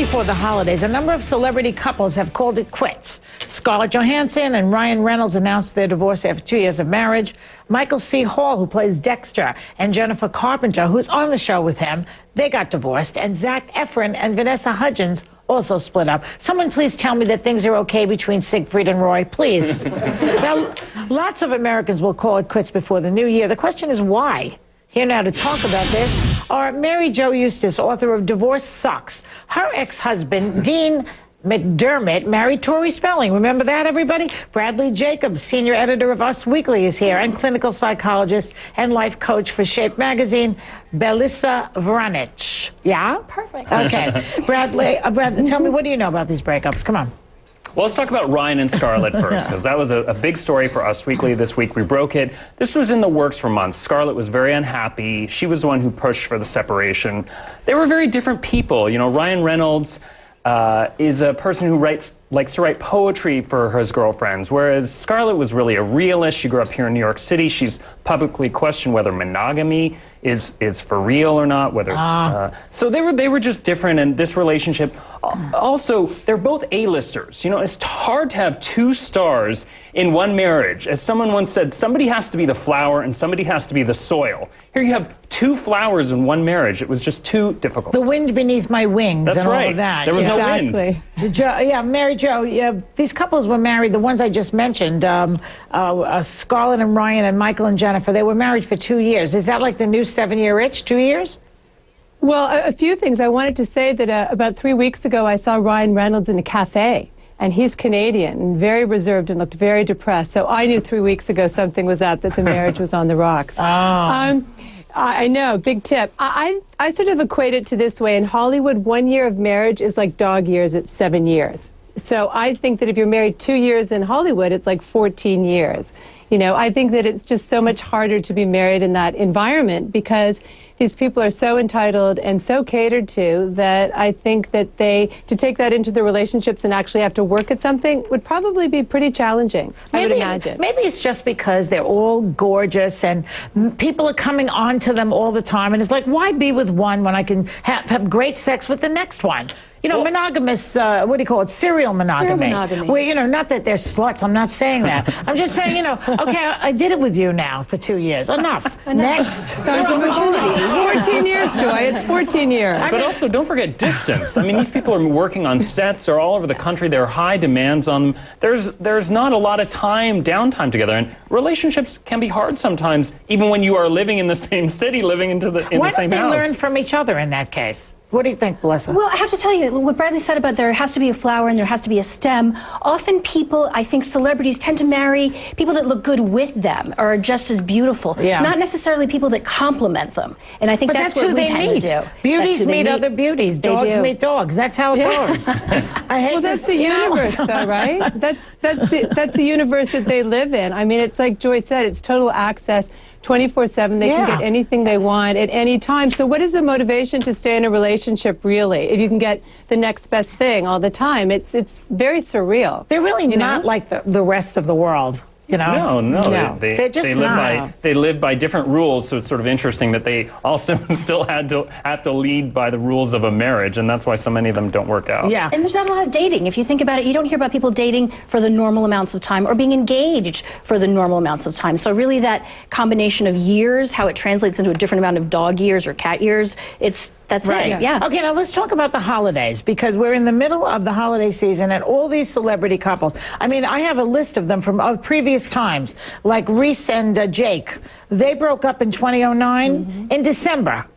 before the holidays, a number of celebrity couples have called it quits. Scarlett Johansson and Ryan Reynolds announced their divorce after 2 years of marriage. Michael C. Hall, who plays Dexter, and Jennifer Carpenter, who's on the show with him, they got divorced. And Efron and Vanessa Hudgens also split up. Someone please tell me that things are okay between Siegfried and Roy, please. Now, lots of Americans will call it quits before the new year. The question is why? Here now to talk about this are Mary Jo Eustace, author of Divorce Sucks. Her ex-husband, Dean McDermott, married Tori Spelling. Remember that, everybody? Bradley Jacobs, senior editor of Us Weekly, is here, and clinical psychologist and life coach for Shape Magazine, Belissa Vranich. Yeah? Perfect. Okay. Bradley, tell me, what do you know about these breakups? Come on. Well, let's talk about Ryan and Scarlett first, because that was a big story for Us Weekly this week. We broke it. This was in the works for months. Scarlett was very unhappy. She was the one who pushed for the separation. They were very different people. You know, Ryan Reynolds is a person who likes to write poetry for his girlfriends, whereas Scarlett was really a realist. She grew up here in New York City. She's publicly questioned whether monogamy is for real or not, whether it's, so they were just different, and this relationship, also, they're both A-listers. You know, it's hard to have two stars in one marriage. As someone once said, somebody has to be the flower and somebody has to be the soil. Here you have two flowers in one marriage. It was just too difficult. The wind beneath my wings. That's and right. All of that. There was no wind. Yeah, Mary Jo, these couples were married, the ones I just mentioned, Scarlett and Ryan and Michael and Jennifer, they were married for 2 years. Is that like the new 7-year itch, 2 years? Well, a few things. I wanted to say that about 3 weeks ago, I saw Ryan Reynolds in a cafe, and he's Canadian and very reserved and looked very depressed. So I knew 3 weeks ago something was up, that the marriage was on the rocks. Oh. I know, big tip. I sort of equate it to this way. In Hollywood, 1 year of marriage is like dog years at 7 years. So I think that if you're married 2 years in Hollywood, it's like 14 years. You know, I think that it's just so much harder to be married in that environment because these people are so entitled and so catered to that I think that to take that into the relationships and actually have to work at something would probably be pretty challenging, I would imagine. Maybe it's just because they're all gorgeous and people are coming on to them all the time. And it's like, why be with one when I can have great sex with the next one? You know, monogamous, what do you call it? Serial monogamy. Serial monogamy. Where, you know, not that they're sluts. I'm not saying that. I'm just saying, you know, okay, I did it with you now for 2 years. Enough. Next. Time to move on. 14 years, Joy. It's 14 years. But also, don't forget distance. I mean, these people are working on sets or all over the country. There are high demands on them. There's not a lot of downtime together. And relationships can be hard sometimes, even when you are living in the same city, living in the same house. Why don't they learn from each other in that case? What do you think, Melissa? Well, I have to tell you, what Bradley said about there has to be a flower and there has to be a stem. Often people, I think celebrities tend to marry people that look good with them or are just as beautiful. Yeah. Not necessarily people that complement them. And I think that's what we tend to do. Beauties meet other beauties. Dogs meet dogs. That's how it goes. I hate that's the universe, though, right? That's the universe that they live in. I mean, it's like Joy said, it's total access, 24/7. They can get anything they want at any time. So what is the motivation to stay in a relationship, really, if you can get the next best thing all the time? It's very surreal. They're really not like the rest of the world. You know? No. They live by different rules, so it's sort of interesting that they also still have to lead by the rules of a marriage, and that's why so many of them don't work out. Yeah. And there's not a lot of dating. If you think about it, you don't hear about people dating for the normal amounts of time or being engaged for the normal amounts of time. So really that combination of years, how it translates into a different amount of dog years or cat years, that's right. It. Yeah. Okay, now let's talk about the holidays, because we're in the middle of the holiday season and all these celebrity couples. I mean, I have a list of them from previous times, like Reese and Jake. They broke up in 2009 in December.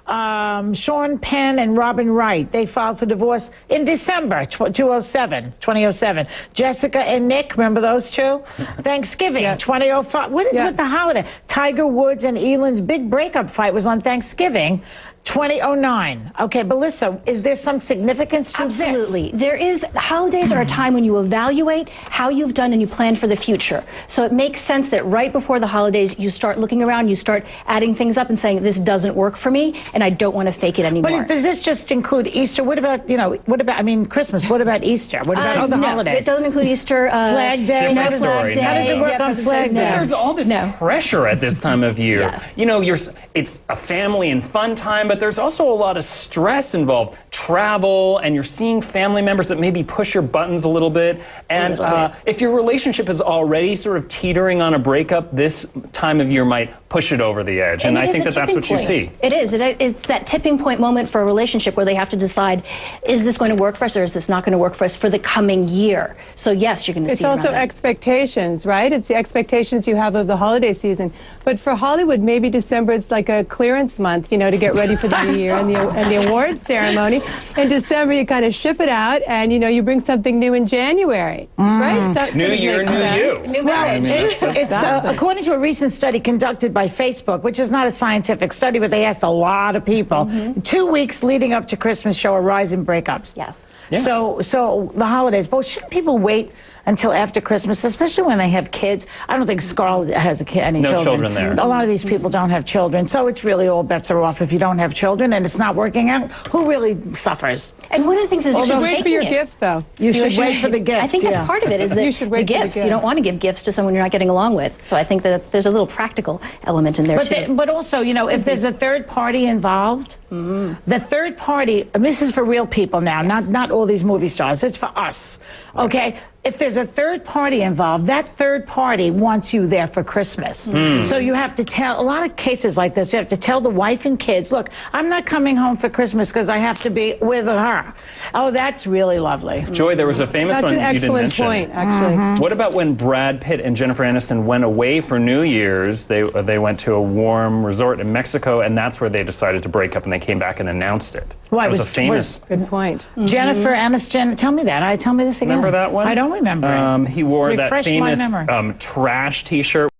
Sean Penn and Robin Wright, they filed for divorce in December 2007. Jessica and Nick, remember those two? Thanksgiving 2005. What is with the holiday? Tiger Woods and Elon's big breakup fight was on Thanksgiving 2009. Okay, Belissa, is there some significance to this? Absolutely. There is. Holidays are a time when you evaluate how you've done and you plan for the future. So it makes sense that right before the holidays, you start looking around, you start adding things up and saying, this doesn't work for me, and I don't want to fake it anymore. But does this just include Easter? What about, I mean, Christmas? What about Easter? What about other holidays? It doesn't include Easter. Flag Day? Different story. How does it work on Flag Day? There's all this pressure at this time of year. Yes. You know, it's a family and fun time, but there's also a lot of stress involved. Travel, and you're seeing family members that maybe push your buttons a little bit. And if your relationship is already sort of teetering on a breakup, this time of year might push it over the edge. And I think that that's what you see. It is. It's that tipping point moment for a relationship where they have to decide, is this going to work for us or is this not going to work for us for the coming year? So yes, you're going to see. It's also expectations, right? It's the expectations you have of the holiday season. But for Hollywood, maybe December is like a clearance month, you know, to get ready for the new year and the awards ceremony. In December, you kind of ship it out, and you know, you bring something new in January, right? That New year, new you. New marriage. It's according to a recent study conducted by Facebook, which is not a scientific study, but they asked a lot of people. 2 weeks leading up to Christmas show a rise in breakups. Yes. Yeah. So the holidays, but shouldn't people wait until after Christmas, especially when they have kids? I don't think Scarlett has any No children. children there. A lot of these people don't have children, so it's really all bets are off if you don't have children and it's not working out. Who really suffers? And one of the things is You should just wait for taking your it. gift, though. You should wait for the gifts. I think that's part of it, is that You should wait the for the gifts. You gift. don't want to give gifts to someone you're not getting along with. So I think that there's a little practical element in there, too. But also, you know, if there's a third party involved, the third party, and this is for real people now, not all these movie stars, it's for us, okay? If there's a third party involved, that third party wants you there for Christmas. So you have to tell, a lot of cases like this, you have to tell the wife and kids, look, I'm not coming home for Christmas because I have to be with her. Oh, that's really lovely. Joy, there was a famous That's one an you didn't excellent mention. point, actually. What about when Brad Pitt and Jennifer Aniston went away for New Year's? They went to a warm resort in Mexico, and that's where they decided to break up, and they came back and announced it. Why, It was a was- famous... Good point. Jennifer Aniston, tell me that. Tell me this again. Remember that one? I don't remember it. He wore Refresh that my famous memory. trash T-shirt